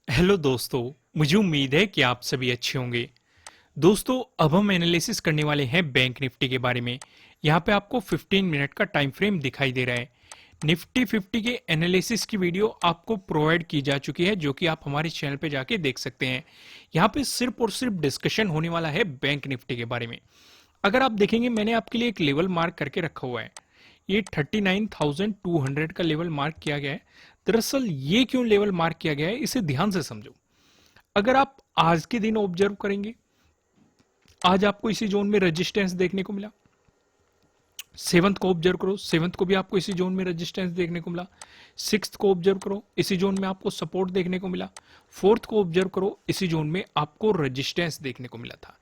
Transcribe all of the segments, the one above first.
Hello दोस्तों। मुझे उम्मीद है कि आप सभी अच्छे होंगे। दोस्तों, अब हम एनालिसिस करने वाले हैं बैंक निफ्टी के बारे में। यहाँ पे आपको 15 मिनट का टाइम फ्रेम दिखाई दे रहा है। निफ्टी 50 के एनालिसिस की वीडियो आपको प्रोवाइड की जा चुकी है, जो कि आप हमारे चैनल पे जाके देख सकते हैं। यहाँ पे सिर्फ और सिर्फ डिस्कशन होने वाला है बैंक निफ्टी के बारे में। अगर आप देखेंगे, मैंने आपके लिए एक लेवल मार्क करके रखा हुआ है। ये 39,200 का लेवल मार्क किया गया है। दरअसल ये क्यों लेवल मार्क किया गया है, इसे ध्यान से समझो। अगर आप आज के दिन ऑब्जर्व करेंगे, आज आपको इसी जोन में रेजिस्टेंस देखने को मिला। सेवंथ को ऑब्जर्व करो, सेवंथ को भी आपको इसी जोन में रेजिस्टेंस देखने को मिला। सिक्स्थ को ऑब्जर्व करो, इसी जोन में आपको सपोर्ट देखने को मिला। फोर्थ को ऑब्जर्व करो, इसी जोन में आपको रेजिस्टेंस देखने को मिला था।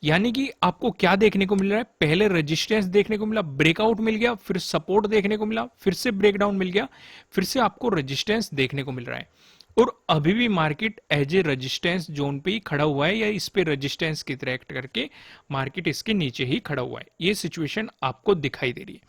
यानी कि आपको क्या देखने को मिल रहा है, पहले रेजिस्टेंस देखने को मिला, ब्रेकआउट मिल गया, फिर सपोर्ट देखने को मिला, फिर से ब्रेकडाउन मिल गया, फिर से आपको रेजिस्टेंस देखने को मिल रहा है। और अभी भी market as a resistance zone पे ही खड़ा हुआ है, या इस पे रेजिस्टेंस की तरह एक्ट करके मार्केट इसके नीचे ही खड़ा हुआ है। ये सिचुएशन आपको दिखाई दे रही है।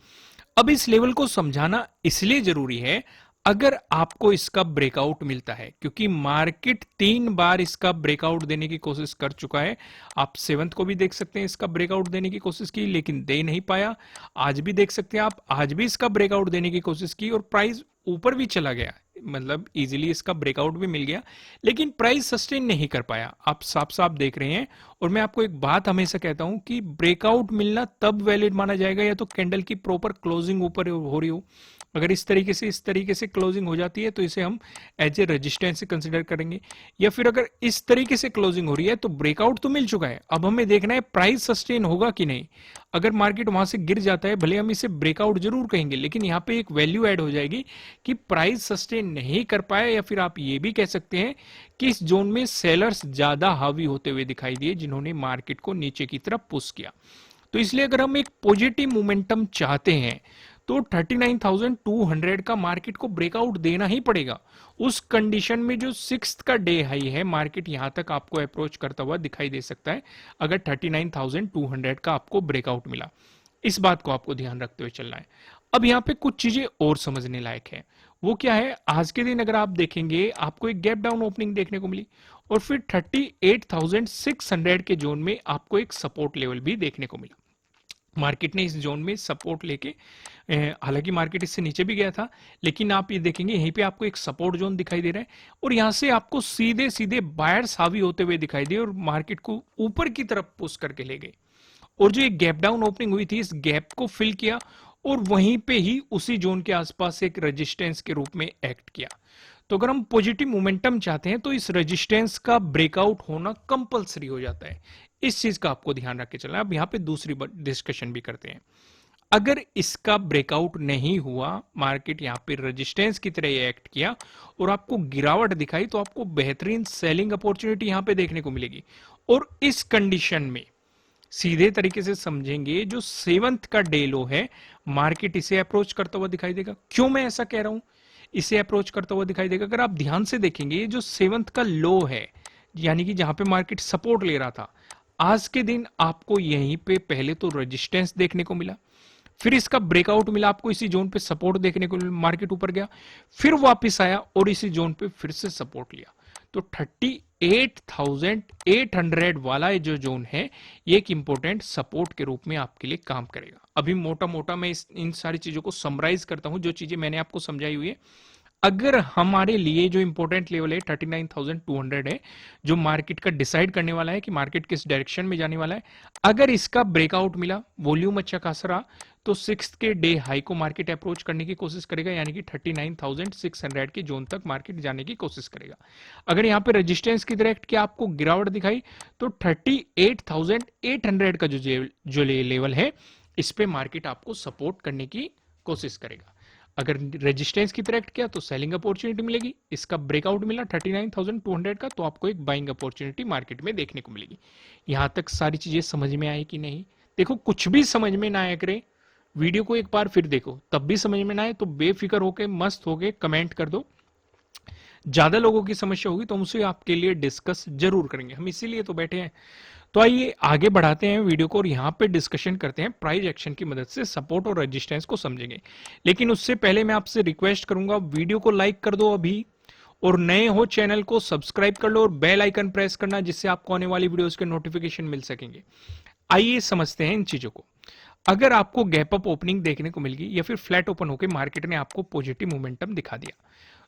अब इस लेवल को समझाना इसलिए जरूरी है, अगर आपको इसका ब्रेकआउट मिलता है, क्योंकि मार्केट 3 बार इसका ब्रेकआउट देने की कोशिश कर चुका है। आप सेवंथ को भी देख सकते हैं, इसका ब्रेकआउट देने की कोशिश की लेकिन दे नहीं पाया। आज भी देख सकते हैं आप, आज भी इसका ब्रेकआउट देने की कोशिश की और प्राइस ऊपर भी चला गया, मतलब इजीली इसका ब्रेकआउट भी मिल गया, लेकिन प्राइस सस्टेन नहीं कर पाया। आप साफ साफ देख रहे हैं। और मैं आपको एक बात हमेशा कहता हूं कि ब्रेकआउट मिलना तब वैलिड माना जाएगा या तो कैंडल की प्रॉपर क्लोजिंग ऊपर हो रही हो। अगर इस तरीके से क्लोजिंग हो जाती है तो इसे हम एज ए रेजिस्टेंस कंसिडर करेंगे। या फिर अगर इस तरीके से क्लोजिंग हो रही है तो ब्रेकआउट तो मिल चुका है, अब हमें देखना है प्राइस सस्टेन होगा कि नहीं। अगर मार्केट वहां से गिर जाता है, भले हम इसे ब्रेकआउट जरूर कहेंगे, लेकिन यहाँ पे एक वैल्यू ऐड हो जाएगी कि प्राइस सस्टेन नहीं कर पाया। या फिर आप ये भी कह सकते हैं कि इस जोन में सेलर्स ज्यादा हावी होते हुए दिखाई दिए, जिन्होंने मार्केट को नीचे की तरफ पुश किया। तो इसलिए अगर हम एक पॉजिटिव मोमेंटम चाहते हैं तो 39,200 का मार्केट को ब्रेकआउट देना ही पड़ेगा। उस कंडीशन में जो सिक्स्थ का डे हाई है, मार्केट यहां तक आपको अप्रोच करता हुआ दिखाई दे सकता है, अगर 39,200 का आपको ब्रेकआउट मिला। इस बात को आपको ध्यान रखते हुए चलना है। अब यहाँ पे कुछ चीजें और समझने लायक है। वो क्या है, आज के दिन अगर आप देखेंगे, आपको एक गैप डाउन ओपनिंग देखने को मिली और फिर 38,600 के जोन में आपको एक सपोर्ट लेवल भी देखने को मिला। मार्केट ने इस जोन में सपोर्ट लेके, हालांकि मार्केट इससे नीचे भी गया था, लेकिन आप ये देखेंगे यहीं पे आपको एक सपोर्ट जोन दिखाई दे रहा है और यहां से आपको सीधे सीधे बायर्स हावी होते हुए दिखाई दिए और मार्केट को ऊपर की तरफ पुश करके ले गए। और जो एक गैप डाउन ओपनिंग हुई थी, इस गैप को फिल किया और वहीं पे ही उसी जोन के आसपास एक रेजिस्टेंस के रूप में एक्ट किया। तो अगर हम पॉजिटिव मोमेंटम चाहते हैं तो इस रेजिस्टेंस का ब्रेकआउट होना कंपलसरी हो जाता है। इस चीज का आपको ध्यान रख के चलना है। अब यहां पे दूसरी डिस्कशन भी करते हैं। अगर इसका ब्रेकआउट नहीं हुआ, मार्केट यहां पे रेजिस्टेंस की तरह एक्ट किया और आपको गिरावट दिखाई, तो आपको बेहतरीन सेलिंग अपॉर्चुनिटी यहां पे देखने को मिलेगी। और इस कंडीशन में सीधे तरीके से समझेंगे, जो सेवंथ का डे लो है, मार्केट इसे अप्रोच करता हुआ दिखाई देगा। क्यों मैं ऐसा कह रहा हूं, इसे अप्रोच करता हुआ दिखाई देगा? अगर आप ध्यान से देखेंगे, जो सेवंथ का लो है, यानी कि जहां पे मार्केट सपोर्ट ले रहा था, आज के दिन आपको यहीं पे पहले तो रेजिस्टेंस देखने को मिला, फिर इसका ब्रेकआउट मिला, आपको इसी जोन पे सपोर्ट देखने को मिला, मार्केट ऊपर गया, फिर वापस आया और इसी जोन पे फिर से सपोर्ट लिया। तो 38,800 वाला जो जोन है, ये एक इंपॉर्टेंट सपोर्ट के रूप में आपके लिए काम करेगा। अभी मोटा मोटा मैं इन सारी चीजों को समराइज करता हूं, जो चीजें मैंने आपको समझाई हुई है। अगर हमारे लिए जो इंपॉर्टेंट लेवल है 39,200 है, जो मार्केट का डिसाइड करने वाला है कि मार्केट किस डायरेक्शन में जाने वाला है, अगर इसका ब्रेकआउट मिला, वॉल्यूम अच्छा खासा रहा, तो सिक्स के डे हाई को मार्केट अप्रोच करने की कोशिश करेगा, यानी कि 39,600 के जोन तक मार्केट जाने की कोशिश करेगा। अगर यहाँ पे रेजिस्टेंस की तरह क्या आपको गिरावट दिखाई, तो 38,800 का जो लेवल है, इस पे मार्केट आपको सपोर्ट करने की कोशिश करेगा। अगर रेजिस्टेंस की तरह एक्ट किया तो सेलिंग अपॉर्चुनिटी मिलेगी, इसका ब्रेकआउट मिला 39,200 का, तो आपको एक बाइंग अपॉर्चुनिटी मार्केट में देखने को मिलेगी। यहां तक सारी चीजें समझ में आई कि नहीं? देखो, कुछ भी समझ में ना आया करे, वीडियो को एक बार फिर देखो, तब भी समझ में ना आए तो बेफिक्र होके, मस्त होके कमेंट कर दो। ज्यादा लोगों की समस्या होगी तो हम उसे आपके लिए डिस्कस जरूर करेंगे, हम इसीलिए तो बैठे हैं। तो आइए आगे बढ़ाते हैं वीडियो को और यहाँ पे डिस्कशन करते हैं, प्राइस एक्शन की मदद से सपोर्ट और रेजिस्टेंस को समझेंगे। लेकिन उससे पहले मैं आपसे रिक्वेस्ट करूंगा, वीडियो को लाइक कर दो अभी, और नए हो चैनल को सब्सक्राइब कर लो और बेल आइकन प्रेस करना, जिससे आपको आने वाली वीडियोस के नोटिफिकेशन मिल सकेंगे। आइए समझते हैं इन चीजों को। अगर आपको गैप अप ओपनिंग देखने को मिल गई या फिर फ्लैट ओपन होकर मार्केट ने आपको पॉजिटिव मोमेंटम दिखा दिया,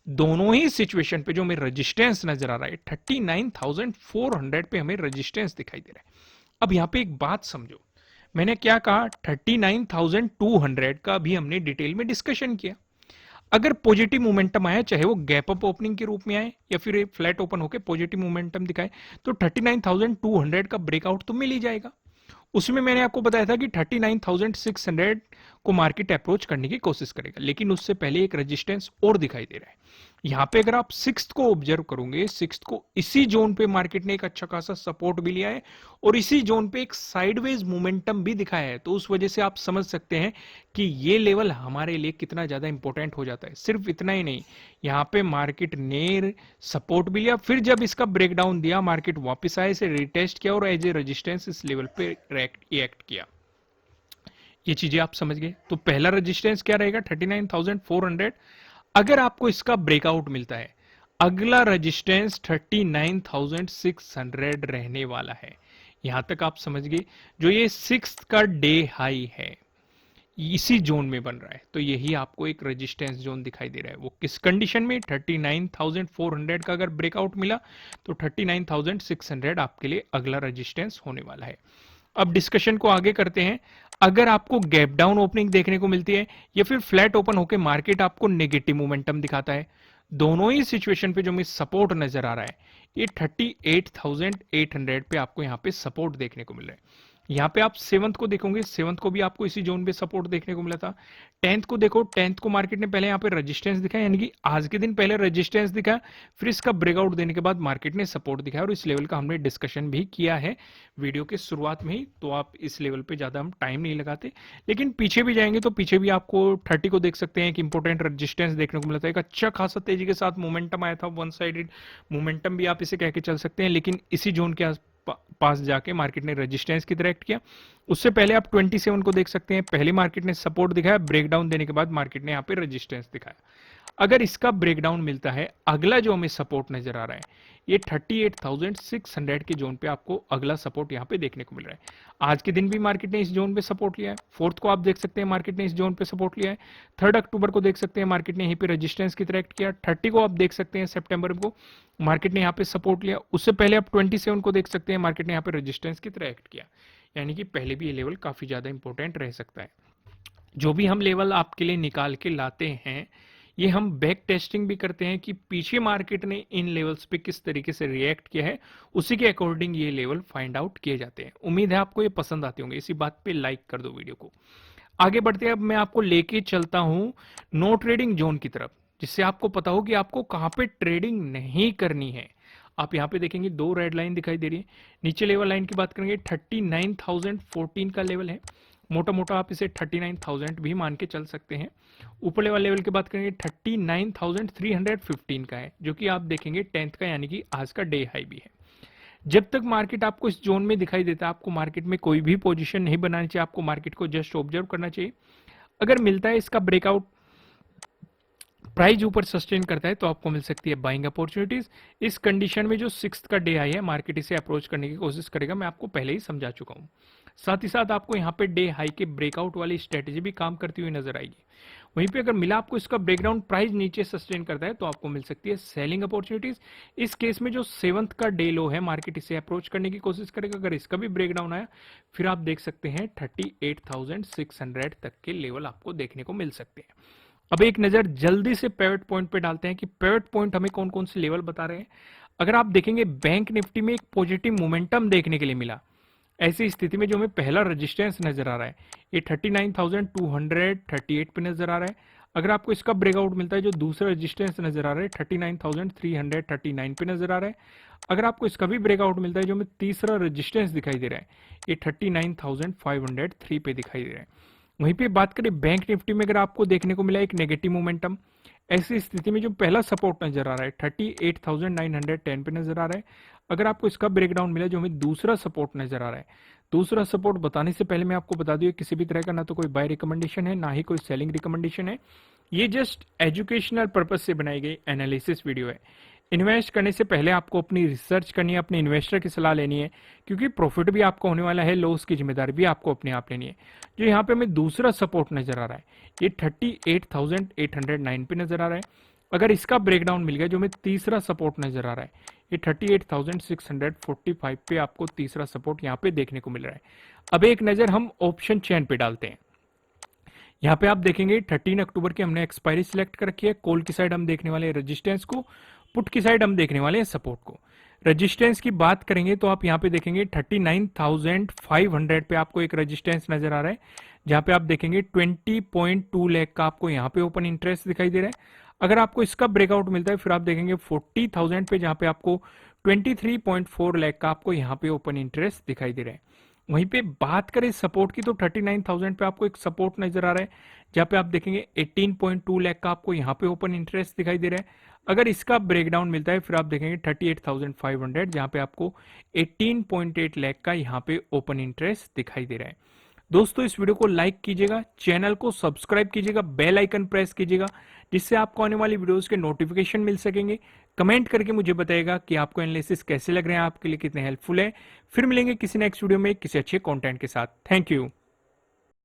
दोनों ही सिचुएशन पे जो हमें रेजिस्टेंस नजर आ रहा है 39,400 पे हमें रेजिस्टेंस दिखाई दे रहा है। अब यहां पे एक बात समझो, मैंने क्या कहा, 39,200 का भी हमने डिटेल में डिस्कशन किया। अगर पॉजिटिव मोमेंटम आया, चाहे वो गैप अप ओपनिंग के रूप में आए या फिर फ्लैट ओपन होकर पॉजिटिव मोमेंटम दिखाए, तो 39,200 का ब्रेकआउट तो मिल ही जाएगा। उसमें मैंने आपको बताया था कि 39,600 को मार्केट अप्रोच करने की कोशिश करेगा, लेकिन उससे पहले एक रेजिस्टेंस और दिखाई दे रहा है। यहां पे अगर आप सिक्स्थ को ऑब्जर्व करोगे, सिक्स्थ को इसी जोन पे मार्केट ने एक अच्छा खासा सपोर्ट भी लिया है और इसी जोन पे एक साइडवेज मोमेंटम भी दिखाया है। तो उस वजह से आप समझ सकते हैं कि ये लेवल हमारे लिए कितना ज्यादा इंपॉर्टेंट हो जाता है। सिर्फ इतना ही नहीं, यहाँ पे मार्केट ने सपोर्ट भी लिया, फिर जब इसका ब्रेकडाउन दिया, मार्केट वापस आए, इसे रिटेस्ट किया और एज ए रेजिस्टेंस इस लेवल पे रिएक्ट किया। ये चीजें आप समझ गए। तो पहला रेजिस्टेंस क्या रहेगा, 39,400। अगर आपको इसका ब्रेकआउट मिलता है, अगला रेजिस्टेंस 39,600 रहने वाला है। यहां तक आप समझ गए। जो ये सिक्स का डे हाई है, इसी जोन में बन रहा है, तो यही आपको एक रेजिस्टेंस जोन दिखाई दे रहा है। वो किस कंडीशन में, 39,400 का अगर ब्रेकआउट मिला तो 39,600 आपके लिए अगला रेजिस्टेंस होने वाला है। अब डिस्कशन को आगे करते हैं। अगर आपको गैप डाउन ओपनिंग देखने को मिलती है या फिर फ्लैट ओपन होकर मार्केट आपको नेगेटिव मोमेंटम दिखाता है, दोनों ही सिचुएशन पे जो हमें सपोर्ट नजर आ रहा है, ये 38,800 पे आपको यहां पे सपोर्ट देखने को मिल रहा है। यहाँ पे आप सेवंथ को देखोगे, सेवंथ को भी आपको इसी जोन पे सपोर्ट देखने को मिला था। टेंथ को देखो, टेंथ को मार्केट ने पहले यहाँ पे रेजिस्टेंस दिखाया, यानी कि आज के दिन पहले रेजिस्टेंस दिखा, फिर इसका ब्रेकआउट देने के बाद मार्केट ने सपोर्ट दिखाया और इस लेवल का हमने डिस्कशन भी किया है वीडियो के शुरुआत में ही। तो आप इस लेवल पे ज्यादा हम टाइम नहीं लगाते, लेकिन पीछे भी जाएंगे तो पीछे भी आपको 30 को देख सकते हैं, एक इंपॉर्टेंट रेजिस्टेंस देखने को मिला था। एक अच्छा खासा तेजी के साथ मोमेंटम आया था, वन साइडेड मोमेंटम भी आप इसे कह के चल सकते हैं, लेकिन इसी जोन के पास जाके मार्केट ने रेजिस्टेंस की तरह एक्ट किया। उससे पहले आप 27 को देख सकते हैं, पहले मार्केट ने सपोर्ट दिखाया, ब्रेकडाउन देने के बाद मार्केट ने यहाँ पे रेजिस्टेंस दिखाया। अगर इसका ब्रेकडाउन मिलता है, अगला जो हमें सपोर्ट नजर आ रहा है, ये 38,600 के जोन पे आपको अगला सपोर्ट यहाँ पे देखने को मिल रहा है। आज के दिन भी मार्केट ने इस जोन पे सपोर्ट लिया है। फोर्थ को आप देख सकते हैं, मार्केट ने इस जोन पे सपोर्ट लिया है। 3 अक्टूबर को देख सकते हैं, मार्केट ने यहीं पे रेजिस्टेंस की तरह एक्ट किया। 30 को आप देख सकते हैं, सितंबर को मार्केट ने यहाँ पे सपोर्ट लिया। उससे पहले आप 27 को देख सकते हैं, मार्केट ने यहाँ पे रेजिस्टेंस की तरह एक्ट किया। यानी कि पहले भी ये लेवल काफी ज्यादा इंपॉर्टेंट रह सकता है। जो भी हम लेवल आपके लिए निकाल के लाते हैं, ये हम बैक टेस्टिंग भी करते हैं कि पीछे मार्केट ने इन लेवल्स पे किस तरीके से रिएक्ट किया है, उसी के अकॉर्डिंग ये लेवल फाइंड आउट किए जाते हैं। उम्मीद है आपको ये पसंद आते होंगे। इसी बात पे लाइक कर दो वीडियो को। आगे बढ़ते हैं। अब मैं आपको लेके चलता हूं नो ट्रेडिंग जोन की तरफ, जिससे आपको पता हो कि आपको कहां पे ट्रेडिंग नहीं करनी है। आप यहां पे देखेंगे 2 रेड लाइन दिखाई दे रही है। नीचे लेवल लाइन की बात करेंगे, 39,014 का लेवल है। मोटा मोटा आप इसे 39,000 भी मान के चल सकते हैं। ऊपर वाले लेवल की बात करेंगे, 39,315 का है, जो कि आप देखेंगे 10th का, यानी कि आज का डे हाई भी है। जब तक मार्केट आपको इस जोन में दिखाई देता है, आपको मार्केट में कोई भी पोजीशन नहीं बनानी चाहिए, आपको मार्केट को जस्ट ऑब्जर्व करना चाहिए। अगर मिलता है इसका ब्रेकआउट, प्राइस ऊपर सस्टेन करता है, तो आपको मिल सकती है बाइंग अपॉर्चुनिटीज। इस कंडीशन में जो 6th का डे आई है, मार्केट इसे अप्रोच करने की कोशिश करेगा, मैं आपको पहले ही समझा चुका हूं। साथ ही साथ आपको यहाँ पे डे हाई के ब्रेकआउट वाली स्ट्रेटेजी भी काम करती हुई नजर आएगी। वहीं पे अगर मिला आपको इसका ब्रेकडाउन, प्राइस नीचे सस्टेन करता है, तो आपको मिल सकती है सेलिंग अपॉर्चुनिटीज। इस केस में जो 7th का डे लो है, मार्केट इसे अप्रोच करने की कोशिश करेगा। अगर इसका भी ब्रेकडाउन आया, फिर आप देख सकते हैं 38,600 तक के लेवल आपको देखने को मिल सकते हैं। अब एक नजर जल्दी से पिवट पॉइंट पे डालते हैं कि पिवट पॉइंट हमें कौन कौन से लेवल बता रहे हैं। अगर आप देखेंगे, बैंक निफ्टी में एक पॉजिटिव मोमेंटम देखने के लिए मिला। ऐसी स्थिति में जो हमें पहला रेजिस्टेंस नजर आ रहा है, ये 39,238 पे नजर आ रहा है। अगर आपको इसका ब्रेकआउट मिलता है, जो दूसरा रेजिस्टेंस नजर आ रहा है 39,339 पे नजर आ रहा है। अगर आपको इसका भी ब्रेकआउट मिलता है, जो हमें तीसरा रेजिस्टेंस दिखाई दे रहा है, ये 39,503 पे दिखाई दे रहा है। वहीं पे बात करें बैंक निफ्टी में, अगर आपको देखने को मिला एक नेगेटिव मोमेंटम, ऐसी स्थिति में जो पहला सपोर्ट नजर आ रहा है 38,910 पे नजर आ रहा है। अगर आपको इसका ब्रेकडाउन मिला, जो हमें दूसरा सपोर्ट नजर आ रहा है, दूसरा सपोर्ट बताने से पहले मैं आपको बता दूं, किसी भी तरह का ना तो कोई बाय रिकमेंडेशन है, ना ही कोई सेलिंग रिकमेंडेशन है। ये जस्ट एजुकेशनल पर्पज से बनाई गई एनालिसिस वीडियो है। इन्वेस्ट करने से पहले आपको अपनी रिसर्च करनी है, अपने इन्वेस्टर की सलाह लेनी है, क्योंकि प्रॉफिट भी आपको होने वाला है, लॉस की जिम्मेदारी भी आपको अपने आप लेनी है। जो यहाँ पे हमें दूसरा सपोर्ट नजर आ रहा है, ये 38,809 पे नजर आ रहा है। अगर इसका ब्रेकडाउन मिल गया, जो हमें तीसरा सपोर्ट नजर आ रहा है, ये 38,645 पे आपको तीसरा सपोर्ट यहाँ पे देखने को मिल रहा है। अब एक नजर हम ऑप्शन चेन पे डालते हैं। यहाँ पे आप देखेंगे 13 अक्टूबर की हमने एक्सपायरी सिलेक्ट कर रखी है। कॉल की साइड हम देखने वाले हैं रेजिस्टेंस को, पुट की साइड हम देखने वाले हैं सपोर्ट को। रेजिस्टेंस की बात करेंगे तो आप यहाँ पे देखेंगे 39,500 पे आपको एक रेजिस्टेंस नजर आ रहा है, जहां पे आप देखेंगे 20.2 लाख का आपको यहाँ पे ओपन इंटरेस्ट दिखाई दे रहा है। अगर आपको इसका ब्रेकआउट मिलता है फिर आप देखेंगे 40,000 पे, जहां पे आपको 23.4 लाख का आपको यहाँ पे ओपन इंटरेस्ट दिखाई दे रहा है। वहीं पे बात करें सपोर्ट की तो 39,000 पे आपको एक सपोर्ट नजर आ रहा है, जहां पे आप देखेंगे 18.2 लाख का आपको यहाँ पे ओपन इंटरेस्ट दिखाई दे रहा है। अगर इसका ब्रेकडाउन मिलता है फिर आप देखेंगे 38,500, जहां पे आपको 18.8 लाख का यहाँ पे ओपन इंटरेस्ट दिखाई दे रहा है। दोस्तों इस वीडियो को लाइक कीजिएगा, चैनल को सब्सक्राइब कीजिएगा, बेल आइकन प्रेस कीजिएगा, जिससे आपको आने वाली वीडियोस के नोटिफिकेशन मिल सकेंगे। कमेंट करके मुझे बताइएगा कि आपको एनालिसिस कैसे लग रहे हैं, आपके लिए कितने हेल्पफुल है। फिर मिलेंगे किसी नेक्स्ट वीडियो में किसी अच्छे कंटेंट के साथ। Thank you.